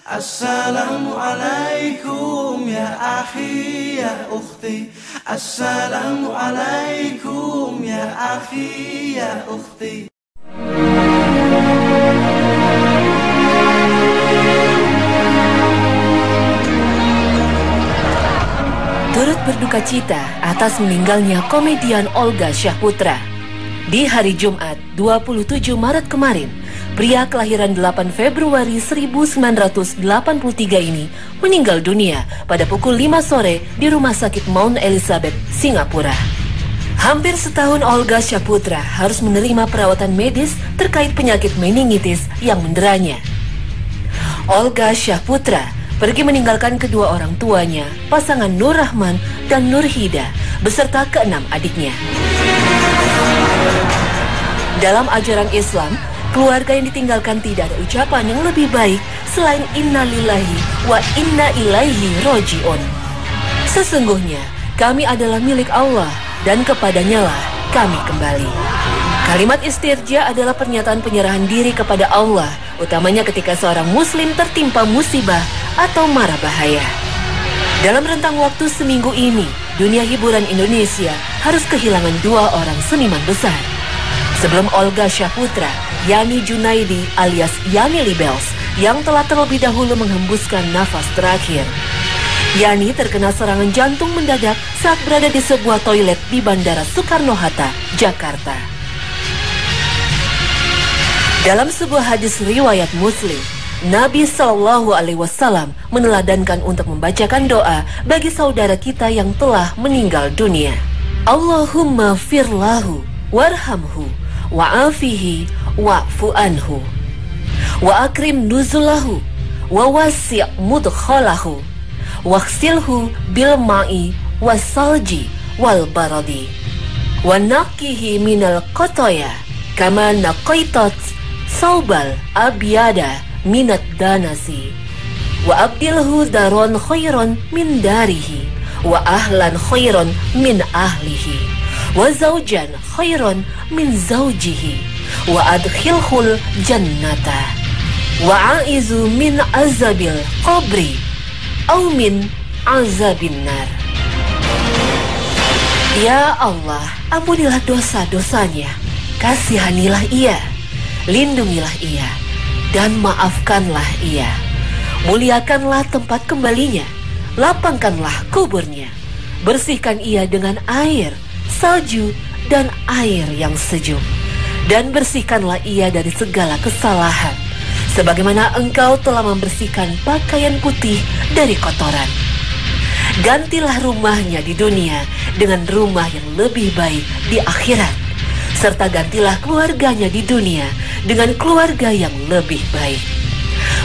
Assalamualaikum ya akhi ya ukhti. Assalamualaikum ya akhi ya ukhti. Turut berduka cita atas meninggalnya komedian Olga Syahputra. Di hari Jumat 27 Maret kemarin, pria kelahiran 8 Februari 1983 ini meninggal dunia pada pukul 5 sore di Rumah Sakit Mount Elizabeth, Singapura. Hampir setahun Olga Syahputra harus menerima perawatan medis terkait penyakit meningitis yang menderanya. Olga Syahputra pergi meninggalkan kedua orang tuanya, pasangan Nur Rahman dan Nur Hida, beserta keenam adiknya. Dalam ajaran Islam, keluarga yang ditinggalkan tidak ada ucapan yang lebih baik selain inna lillahi wa inna ilaihi roji'un. Sesungguhnya kami adalah milik Allah dan kepadanya lah kami kembali. Kalimat istirja adalah pernyataan penyerahan diri kepada Allah, utamanya ketika seorang muslim tertimpa musibah atau mara bahaya. Dalam rentang waktu seminggu ini, dunia hiburan Indonesia harus kehilangan dua orang seniman besar. Sebelum Olga Syahputra, Yani Junaidi alias Yani Libels yang telah terlebih dahulu menghembuskan nafas terakhir. Yani terkena serangan jantung mendadak saat berada di sebuah toilet di Bandara Soekarno-Hatta, Jakarta. Dalam sebuah hadis riwayat Muslim, Nabi Shallallahu Alaihi Wasallam meneladankan untuk membacakan doa bagi saudara kita yang telah meninggal dunia. Allahumma firlahu warhamhu wa'afihi wa'fu anhu wa akrim nuzulahu wa wasi' mudkhalahu waghsilhu bil ma'i wasalji wal baradi wa naqihi minal qataya kama naqaitat saubal abyada minat danasi wa abdilhu daron khairan min darihi wa ahlan khairan min ahlihi wa zawjan khairan min zawjihi wa adkhilhul jannata wa aizu min azabil qabri au min azabin nar. Ya Allah, ampunilah dosa-dosanya, kasihanilah ia, lindungilah ia, dan maafkanlah ia. Muliakanlah tempat kembalinya, lapangkanlah kuburnya, bersihkan ia dengan air, salju, dan air yang sejuk, dan bersihkanlah ia dari segala kesalahan, sebagaimana Engkau telah membersihkan pakaian putih dari kotoran. Gantilah rumahnya di dunia dengan rumah yang lebih baik di akhirat, serta gantilah keluarganya di dunia dengan keluarga yang lebih baik.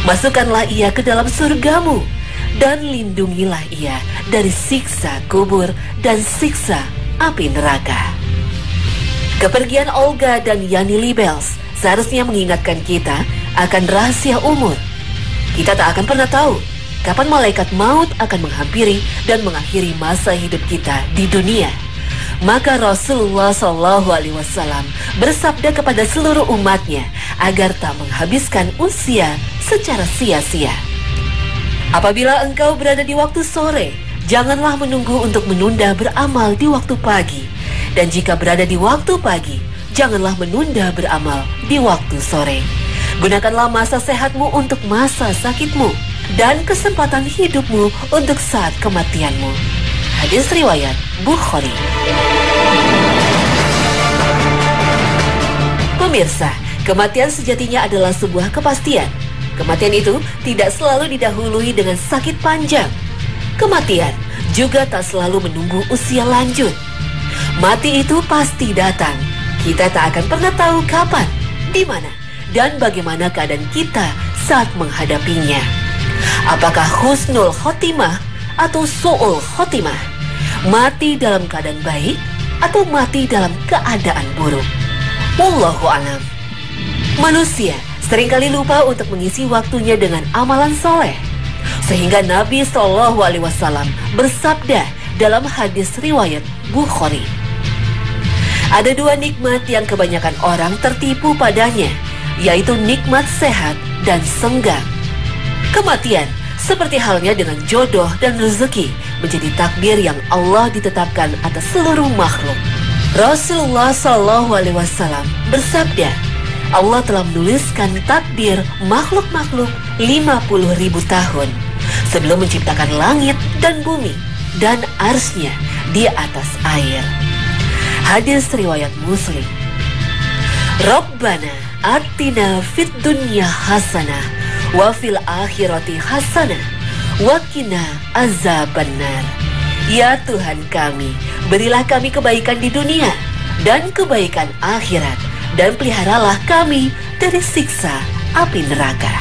Masukkanlah ia ke dalam surgamu, dan lindungilah ia dari siksa kubur dan siksa api neraka. Kepergian Olga dan Yani Libels seharusnya mengingatkan kita akan rahasia umur. Kita tak akan pernah tahu kapan malaikat maut akan menghampiri dan mengakhiri masa hidup kita di dunia. Maka Rasulullah SAW bersabda kepada seluruh umatnya agar tak menghabiskan usia secara sia-sia. Apabila engkau berada di waktu sore, janganlah menunggu untuk menunda beramal di waktu pagi. Dan jika berada di waktu pagi, janganlah menunda beramal di waktu sore. Gunakanlah masa sehatmu untuk masa sakitmu, dan kesempatan hidupmu untuk saat kematianmu. Hadis riwayat Bukhari. Pemirsa, kematian sejatinya adalah sebuah kepastian. Kematian itu tidak selalu didahului dengan sakit panjang. Kematian juga tak selalu menunggu usia lanjut. Mati itu pasti datang. Kita tak akan pernah tahu kapan, di mana, dan bagaimana keadaan kita saat menghadapinya. Apakah husnul khotimah atau su'ul khotimah? Mati dalam keadaan baik atau mati dalam keadaan buruk? Wallahu a'lam. Manusia seringkali lupa untuk mengisi waktunya dengan amalan soleh, sehingga Nabi SAW bersabda dalam hadis riwayat Bukhari, ada dua nikmat yang kebanyakan orang tertipu padanya, yaitu nikmat sehat dan senggang. Kematian, seperti halnya dengan jodoh dan rezeki, menjadi takdir yang Allah ditetapkan atas seluruh makhluk. Rasulullah SAW bersabda, Allah telah menuliskan takdir makhluk-makhluk 50.000 tahun sebelum menciptakan langit dan bumi dan arsy-Nya di atas air. Hadis riwayat Muslim. Rabbana atina fid dunya hasanah wa fil akhirati hasanah wa qina azabannar. Ya Tuhan kami, berilah kami kebaikan di dunia dan kebaikan akhirat, dan peliharalah kami dari siksa api neraka.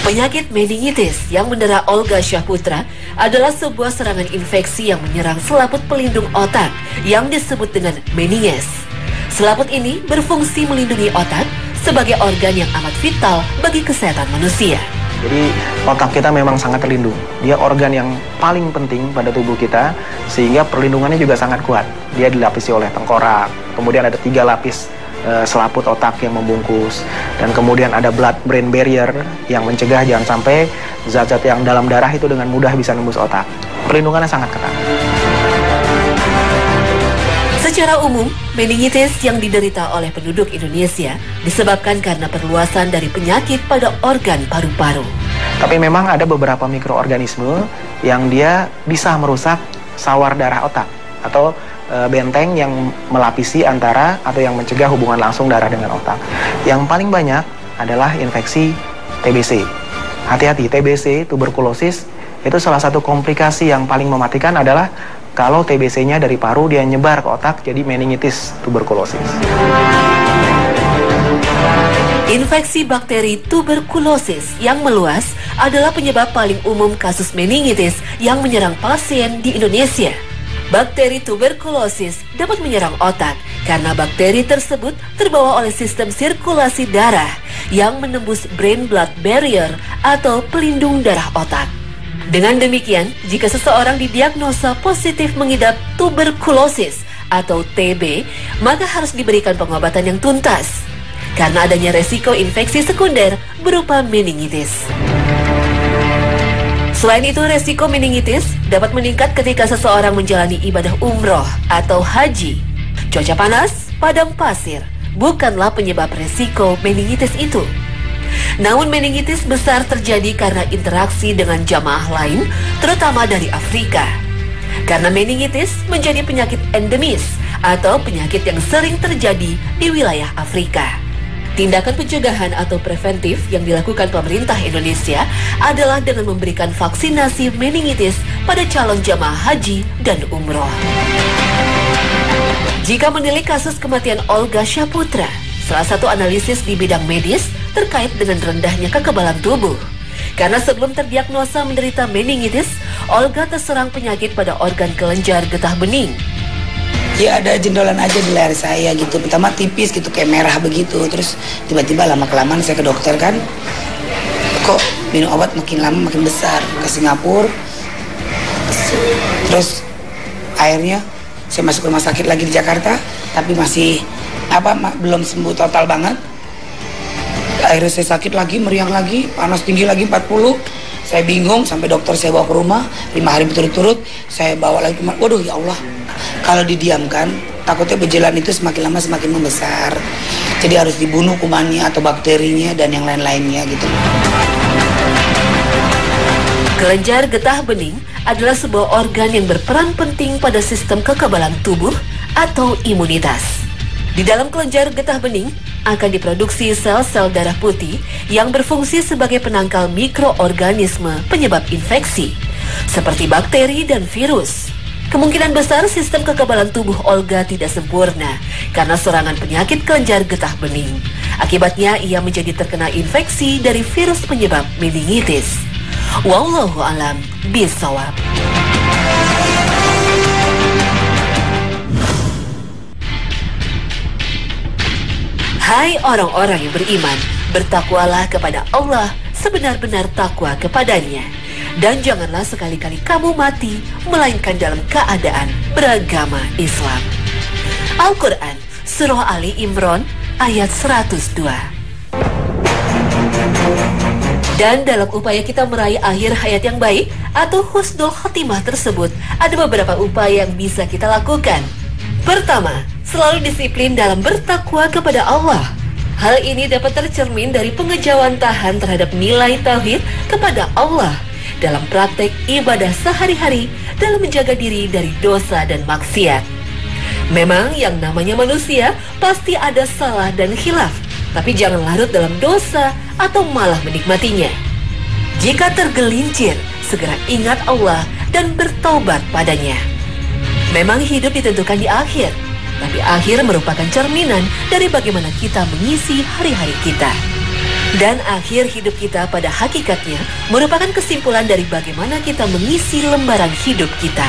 Penyakit meningitis yang mendera Olga Syahputra adalah sebuah serangan infeksi yang menyerang selaput pelindung otak yang disebut dengan meninges. Selaput ini berfungsi melindungi otak sebagai organ yang amat vital bagi kesehatan manusia. Jadi otak kita memang sangat terlindung. Dia organ yang paling penting pada tubuh kita, sehingga perlindungannya juga sangat kuat. Dia dilapisi oleh tengkorak, kemudian ada 3 lapis selaput otak yang membungkus, dan kemudian ada blood-brain barrier yang mencegah jangan sampai zat-zat yang dalam darah itu dengan mudah bisa nembus otak. Perlindungannya sangat ketat. Secara umum, meningitis yang diderita oleh penduduk Indonesia disebabkan karena perluasan dari penyakit pada organ paru-paru. Tapi memang ada beberapa mikroorganisme yang dia bisa merusak sawar darah otak atau benteng yang melapisi antara atau yang mencegah hubungan langsung darah dengan otak. Yang paling banyak adalah infeksi TBC. Hati-hati, TBC, tuberkulosis, itu salah satu komplikasi yang paling mematikan adalah kalau TBC-nya dari paru dia nyebar ke otak jadi meningitis tuberkulosis. Infeksi bakteri tuberkulosis yang meluas adalah penyebab paling umum kasus meningitis yang menyerang pasien di Indonesia. Bakteri tuberkulosis dapat menyerang otak karena bakteri tersebut terbawa oleh sistem sirkulasi darah yang menembus brain-blood barrier atau pelindung darah otak. Dengan demikian, jika seseorang didiagnosa positif mengidap tuberkulosis atau TB, maka harus diberikan pengobatan yang tuntas karena adanya resiko infeksi sekunder berupa meningitis. Selain itu, resiko meningitis dapat meningkat ketika seseorang menjalani ibadah umroh atau haji. Cuaca panas, padang pasir bukanlah penyebab resiko meningitis itu. Namun meningitis besar terjadi karena interaksi dengan jamaah lain, terutama dari Afrika. Karena meningitis menjadi penyakit endemis atau penyakit yang sering terjadi di wilayah Afrika. Tindakan pencegahan atau preventif yang dilakukan pemerintah Indonesia adalah dengan memberikan vaksinasi meningitis pada calon jamaah haji dan umroh. Jika menilik kasus kematian Olga Syahputra, salah satu analisis di bidang medis terkait dengan rendahnya kekebalan tubuh. Karena sebelum terdiagnosa menderita meningitis, Olga terserang penyakit pada organ kelenjar getah bening. Ya ada jendolan aja di leher saya gitu, pertama tipis gitu kayak merah begitu, terus tiba-tiba lama-kelamaan saya ke dokter kan, kok minum obat makin lama makin besar, ke Singapura, terus akhirnya saya masuk rumah sakit lagi di Jakarta, tapi masih belum sembuh total banget. Akhirnya saya sakit lagi, meriang lagi, panas tinggi lagi 40. Saya bingung, sampai dokter saya bawa ke rumah 5 hari berturut-turut. Saya bawa lagi ke rumah. Waduh ya Allah, kalau didiamkan takutnya berjalan itu semakin lama semakin membesar. Jadi harus dibunuh kumannya atau bakterinya dan yang lain-lainnya gitu. Kelenjar getah bening adalah sebuah organ yang berperan penting pada sistem kekebalan tubuh atau imunitas. Di dalam kelenjar getah bening akan diproduksi sel-sel darah putih yang berfungsi sebagai penangkal mikroorganisme penyebab infeksi, seperti bakteri dan virus. Kemungkinan besar sistem kekebalan tubuh Olga tidak sempurna karena serangan penyakit kelenjar getah bening. Akibatnya ia menjadi terkena infeksi dari virus penyebab meningitis. Wallahu a'lam bishawab. Hai orang-orang yang beriman, bertakwalah kepada Allah sebenar-benar takwa kepadanya. Dan janganlah sekali-kali kamu mati, melainkan dalam keadaan beragama Islam. Al-Quran, Surah Ali Imran, ayat 102. Dan dalam upaya kita meraih akhir hayat yang baik atau husnul khotimah tersebut, ada beberapa upaya yang bisa kita lakukan. Pertama, selalu disiplin dalam bertakwa kepada Allah. Hal ini dapat tercermin dari pengejawantahan terhadap nilai tauhid kepada Allah dalam praktek ibadah sehari-hari dalam menjaga diri dari dosa dan maksiat. Memang yang namanya manusia pasti ada salah dan khilaf, tapi jangan larut dalam dosa atau malah menikmatinya. Jika tergelincir, segera ingat Allah dan bertaubat padanya. Memang hidup ditentukan di akhir, tapi akhir merupakan cerminan dari bagaimana kita mengisi hari-hari kita. Dan akhir hidup kita pada hakikatnya merupakan kesimpulan dari bagaimana kita mengisi lembaran hidup kita.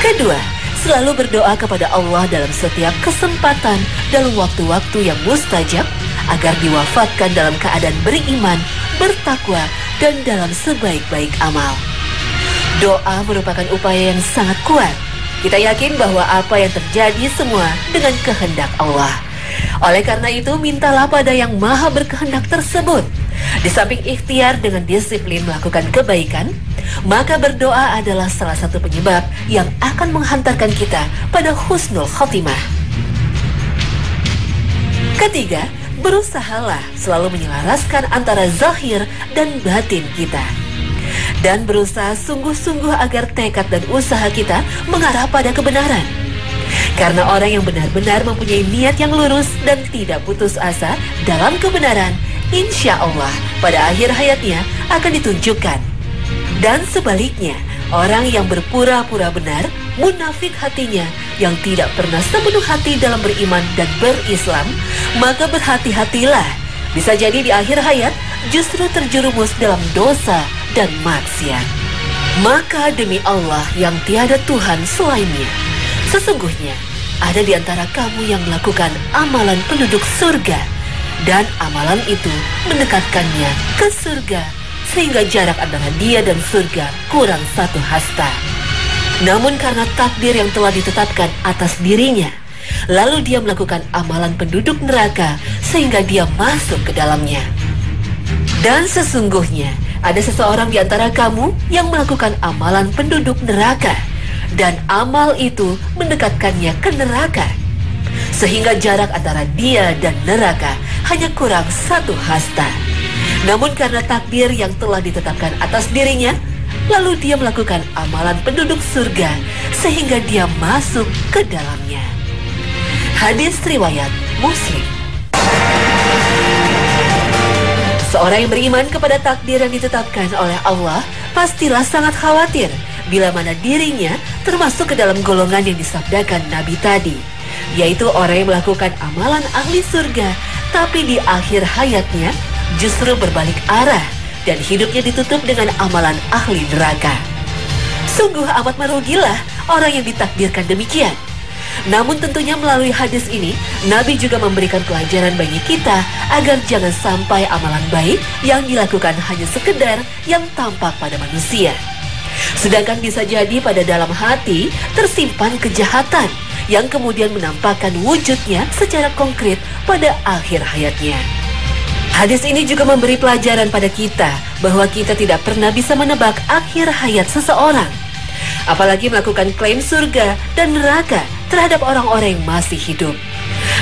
Kedua, selalu berdoa kepada Allah dalam setiap kesempatan dalam waktu-waktu yang mustajab agar diwafatkan dalam keadaan beriman, bertakwa, dan dalam sebaik-baik amal. Doa merupakan upaya yang sangat kuat. Kita yakin bahwa apa yang terjadi semua dengan kehendak Allah. Oleh karena itu, mintalah pada yang maha berkehendak tersebut. Di samping ikhtiar dengan disiplin melakukan kebaikan, maka berdoa adalah salah satu penyebab yang akan menghantarkan kita pada husnul khotimah. Ketiga, berusahalah selalu menyelaraskan antara zahir dan batin kita. Dan berusaha sungguh-sungguh agar tekad dan usaha kita mengarah pada kebenaran. Karena orang yang benar-benar mempunyai niat yang lurus dan tidak putus asa dalam kebenaran, insya Allah pada akhir hayatnya akan ditunjukkan. Dan sebaliknya, orang yang berpura-pura benar, munafik hatinya, yang tidak pernah sepenuh hati dalam beriman dan berislam, maka berhati-hatilah. Bisa jadi di akhir hayat justru terjerumus dalam dosa dan maksiat. Maka demi Allah yang tiada Tuhan selainnya, sesungguhnya ada di antara kamu yang melakukan amalan penduduk surga, dan amalan itu mendekatkannya ke surga, sehingga jarak antara dia dan surga kurang 1 hasta. Namun karena takdir yang telah ditetapkan atas dirinya, lalu dia melakukan amalan penduduk neraka, sehingga dia masuk ke dalamnya. Dan sesungguhnya ada seseorang di antara kamu yang melakukan amalan penduduk neraka, dan amal itu mendekatkannya ke neraka, sehingga jarak antara dia dan neraka hanya kurang 1 hasta. Namun karena takdir yang telah ditetapkan atas dirinya, lalu dia melakukan amalan penduduk surga, sehingga dia masuk ke dalamnya. Hadis riwayat Muslim. Seorang yang beriman kepada takdir yang ditetapkan oleh Allah pastilah sangat khawatir bila mana dirinya termasuk ke dalam golongan yang disabdakan Nabi tadi, yaitu orang yang melakukan amalan ahli surga, tapi di akhir hayatnya justru berbalik arah dan hidupnya ditutup dengan amalan ahli neraka. Sungguh amat merugilah orang yang ditakdirkan demikian. Namun tentunya melalui hadis ini, Nabi juga memberikan pelajaran bagi kita agar jangan sampai amalan baik yang dilakukan hanya sekedar yang tampak pada manusia. Sedangkan bisa jadi pada dalam hati tersimpan kejahatan yang kemudian menampakkan wujudnya secara konkret pada akhir hayatnya. Hadis ini juga memberi pelajaran pada kita bahwa kita tidak pernah bisa menebak akhir hayat seseorang, apalagi melakukan klaim surga dan neraka terhadap orang-orang yang masih hidup.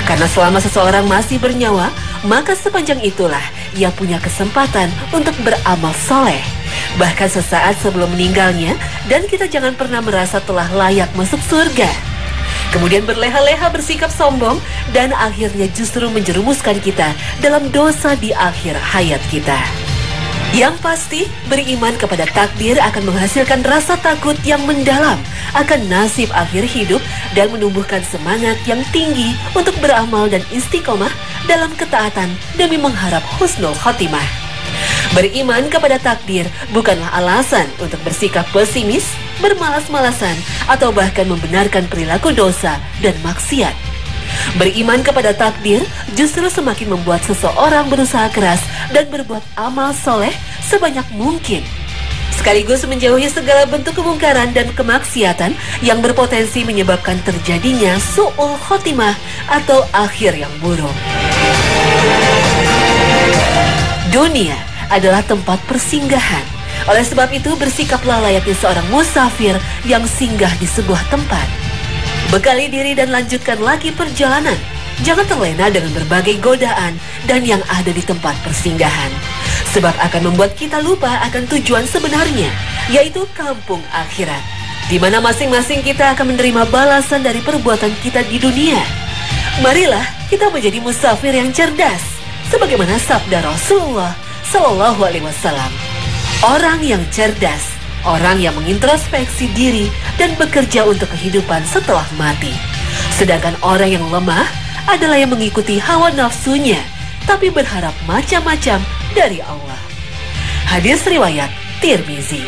Karena selama seseorang masih bernyawa, maka sepanjang itulah ia punya kesempatan untuk beramal soleh, bahkan sesaat sebelum meninggalnya, dan kita jangan pernah merasa telah layak masuk surga, kemudian berleha-leha bersikap sombong, dan akhirnya justru menjerumuskan kita dalam dosa di akhir hayat kita. Yang pasti, beriman kepada takdir akan menghasilkan rasa takut yang mendalam akan nasib akhir hidup dan menumbuhkan semangat yang tinggi untuk beramal dan istiqomah dalam ketaatan demi mengharap husnul khotimah. Beriman kepada takdir bukanlah alasan untuk bersikap pesimis, bermalas-malasan, atau bahkan membenarkan perilaku dosa dan maksiat. Beriman kepada takdir justru semakin membuat seseorang berusaha keras dan berbuat amal soleh sebanyak mungkin. sekaligus menjauhi segala bentuk kemungkaran dan kemaksiatan yang berpotensi menyebabkan terjadinya su'ul khotimah atau akhir yang buruk. Dunia adalah tempat persinggahan. Oleh sebab itu, bersikaplah layaknya seorang musafir yang singgah di sebuah tempat. Bekali diri dan lanjutkan lagi perjalanan. Jangan terlena dengan berbagai godaan dan yang ada di tempat persinggahan. Sebab akan membuat kita lupa akan tujuan sebenarnya, yaitu kampung akhirat, di mana masing-masing kita akan menerima balasan dari perbuatan kita di dunia. Marilah kita menjadi musafir yang cerdas, sebagaimana sabda Rasulullah Shallallahu Alaihi Wasallam. Orang yang cerdas, orang yang mengintrospeksi diri dan bekerja untuk kehidupan setelah mati. Sedangkan orang yang lemah adalah yang mengikuti hawa nafsunya, tapi berharap macam-macam dari Allah. Hadis riwayat Tirmizi.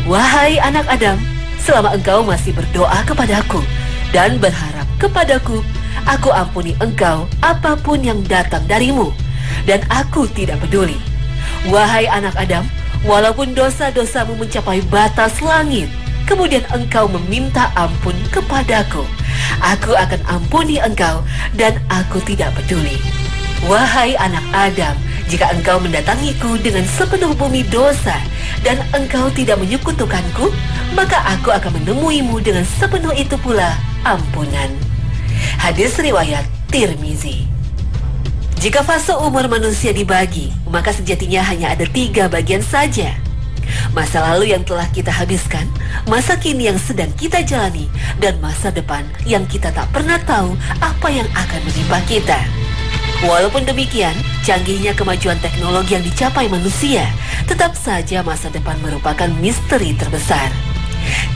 Wahai anak Adam, selama engkau masih berdoa kepadaku dan berharap kepadaku, aku ampuni engkau apapun yang datang darimu, dan aku tidak peduli. Wahai anak Adam, walaupun dosa-dosamu mencapai batas langit, kemudian engkau meminta ampun kepadaku, aku akan ampuni engkau dan aku tidak peduli. Wahai anak Adam, jika engkau mendatangiku dengan sepenuh bumi dosa dan engkau tidak menyekutukanku, maka aku akan menemuimu dengan sepenuh itu pula ampunan. Hadis riwayat Tirmizi. Jika fase umur manusia dibagi, maka sejatinya hanya ada 3 bagian saja. Masa lalu yang telah kita habiskan, masa kini yang sedang kita jalani, dan masa depan yang kita tak pernah tahu apa yang akan menimpa kita. Walaupun demikian, canggihnya kemajuan teknologi yang dicapai manusia, tetap saja masa depan merupakan misteri terbesar.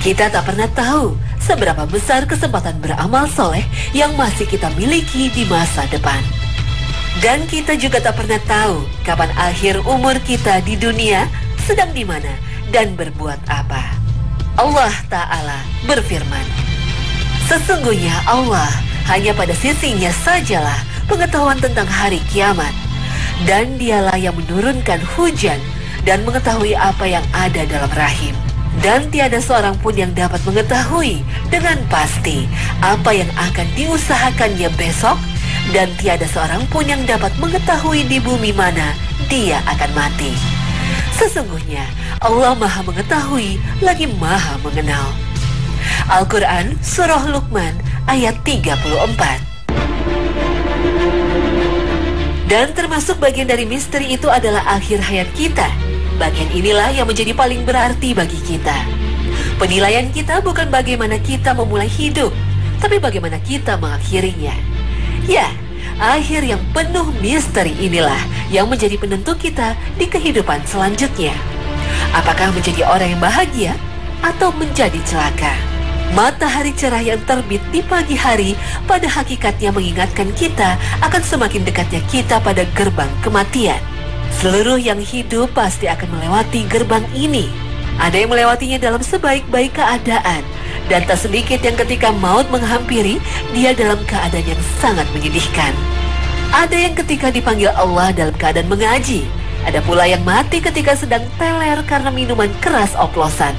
Kita tak pernah tahu seberapa besar kesempatan beramal soleh yang masih kita miliki di masa depan. Dan kita juga tak pernah tahu kapan akhir umur kita di dunia, sedang di mana dan berbuat apa. Allah Ta'ala berfirman, sesungguhnya Allah hanya pada sisinya sajalah pengetahuan tentang hari kiamat, dan dialah yang menurunkan hujan dan mengetahui apa yang ada dalam rahim. Dan tiada seorang pun yang dapat mengetahui dengan pasti apa yang akan diusahakannya besok, dan tiada seorang pun yang dapat mengetahui di bumi mana dia akan mati. Sesungguhnya Allah Maha Mengetahui lagi Maha Mengenal. Al-Quran Surah Luqman ayat 34. Dan termasuk bagian dari misteri itu adalah akhir hayat kita. Bagian inilah yang menjadi paling berarti bagi kita. Penilaian kita bukan bagaimana kita memulai hidup, tapi bagaimana kita mengakhirinya. Ya, akhir yang penuh misteri inilah yang menjadi penentu kita di kehidupan selanjutnya. Apakah menjadi orang yang bahagia atau menjadi celaka? Matahari cerah yang terbit di pagi hari pada hakikatnya mengingatkan kita akan semakin dekatnya kita pada gerbang kematian. Seluruh yang hidup pasti akan melewati gerbang ini. Ada yang melewatinya dalam sebaik-baik keadaan, dan tak sedikit yang ketika maut menghampiri, dia dalam keadaan yang sangat menyedihkan. Ada yang ketika dipanggil Allah dalam keadaan mengaji. Ada pula yang mati ketika sedang teler karena minuman keras oplosan.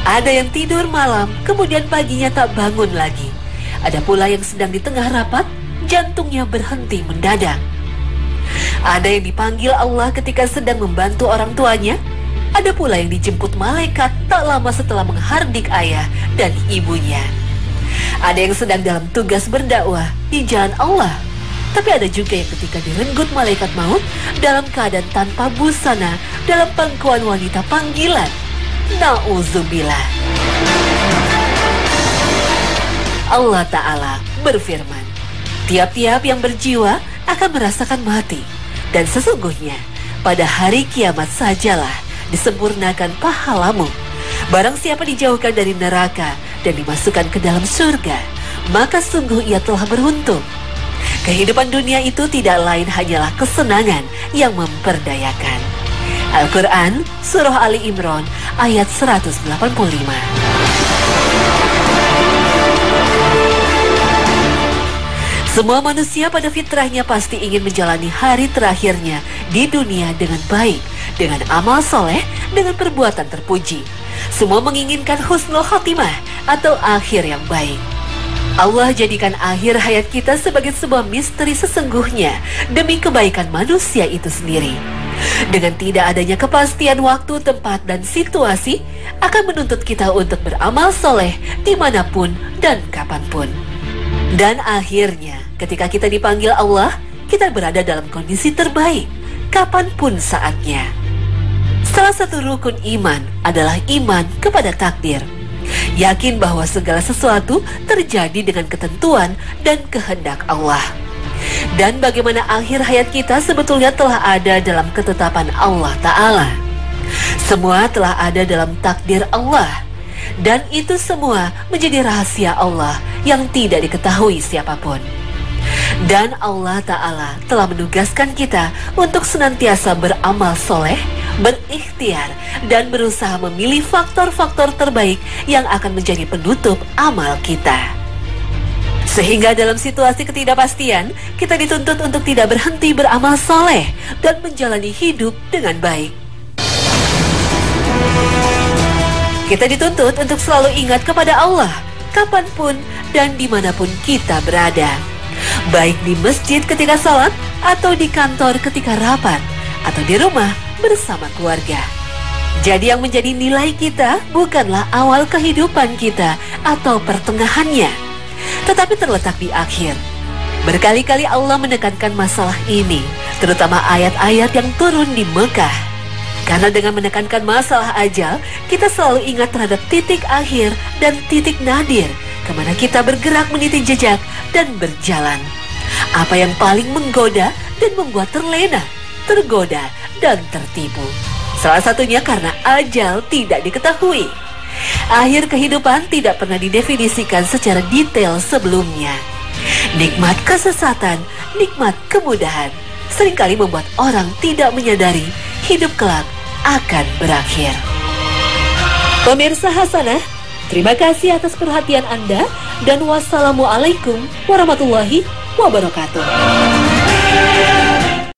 Ada yang tidur malam, kemudian paginya tak bangun lagi. Ada pula yang sedang di tengah rapat, jantungnya berhenti mendadak. Ada yang dipanggil Allah ketika sedang membantu orang tuanya. Ada pula yang dijemput malaikat tak lama setelah menghardik ayah dan ibunya. Ada yang sedang dalam tugas berdakwah di jalan Allah. Tapi ada juga yang ketika direnggut malaikat maut dalam keadaan tanpa busana dalam pangkuan wanita panggilan. Na'udzubillah. Allah Ta'ala berfirman, tiap-tiap yang berjiwa akan merasakan mati, dan sesungguhnya pada hari kiamat sajalah disempurnakan pahalamu. Barang siapa dijauhkan dari neraka dan dimasukkan ke dalam surga, maka sungguh ia telah beruntung. Kehidupan dunia itu tidak lain hanyalah kesenangan yang memperdayakan. Al-Quran Surah Ali Imran ayat 185. Semua manusia pada fitrahnya pasti ingin menjalani hari terakhirnya di dunia dengan baik, dengan amal soleh, dengan perbuatan terpuji. Semua menginginkan husnul khotimah atau akhir yang baik. Allah jadikan akhir hayat kita sebagai sebuah misteri sesungguhnya demi kebaikan manusia itu sendiri. Dengan tidak adanya kepastian waktu, tempat, dan situasi akan menuntut kita untuk beramal soleh dimanapun dan kapanpun. Dan akhirnya, ketika kita dipanggil Allah, kita berada dalam kondisi terbaik, kapanpun saatnya. Salah satu rukun iman adalah iman kepada takdir. Yakin bahwa segala sesuatu terjadi dengan ketentuan dan kehendak Allah. Dan bagaimana akhir hayat kita sebetulnya telah ada dalam ketetapan Allah Ta'ala. Semua telah ada dalam takdir Allah. Dan itu semua menjadi rahasia Allah yang tidak diketahui siapapun. Dan Allah Ta'ala telah menugaskan kita untuk senantiasa beramal soleh, berikhtiar, dan berusaha memilih faktor-faktor terbaik yang akan menjadi penutup amal kita. Sehingga dalam situasi ketidakpastian, kita dituntut untuk tidak berhenti beramal soleh dan menjalani hidup dengan baik. Kita dituntut untuk selalu ingat kepada Allah, kapanpun dan dimanapun kita berada. Baik di masjid ketika salat, atau di kantor ketika rapat, atau di rumah bersama keluarga. Jadi yang menjadi nilai kita bukanlah awal kehidupan kita atau pertengahannya, tetapi terletak di akhir. Berkali-kali Allah menekankan masalah ini, terutama ayat-ayat yang turun di Mekah. Karena dengan menekankan masalah ajal, kita selalu ingat terhadap titik akhir dan titik nadir, kemana kita bergerak meniti jejak dan berjalan. Apa yang paling menggoda dan membuat terlena, tergoda, dan tertipu. Salah satunya karena ajal tidak diketahui. Akhir kehidupan tidak pernah didefinisikan secara detail sebelumnya. Nikmat kesesatan, nikmat kemudahan seringkali membuat orang tidak menyadari hidup kelak akan berakhir. Pemirsa Hasanah, terima kasih atas perhatian Anda dan wassalamualaikum warahmatullahi wabarakatuh.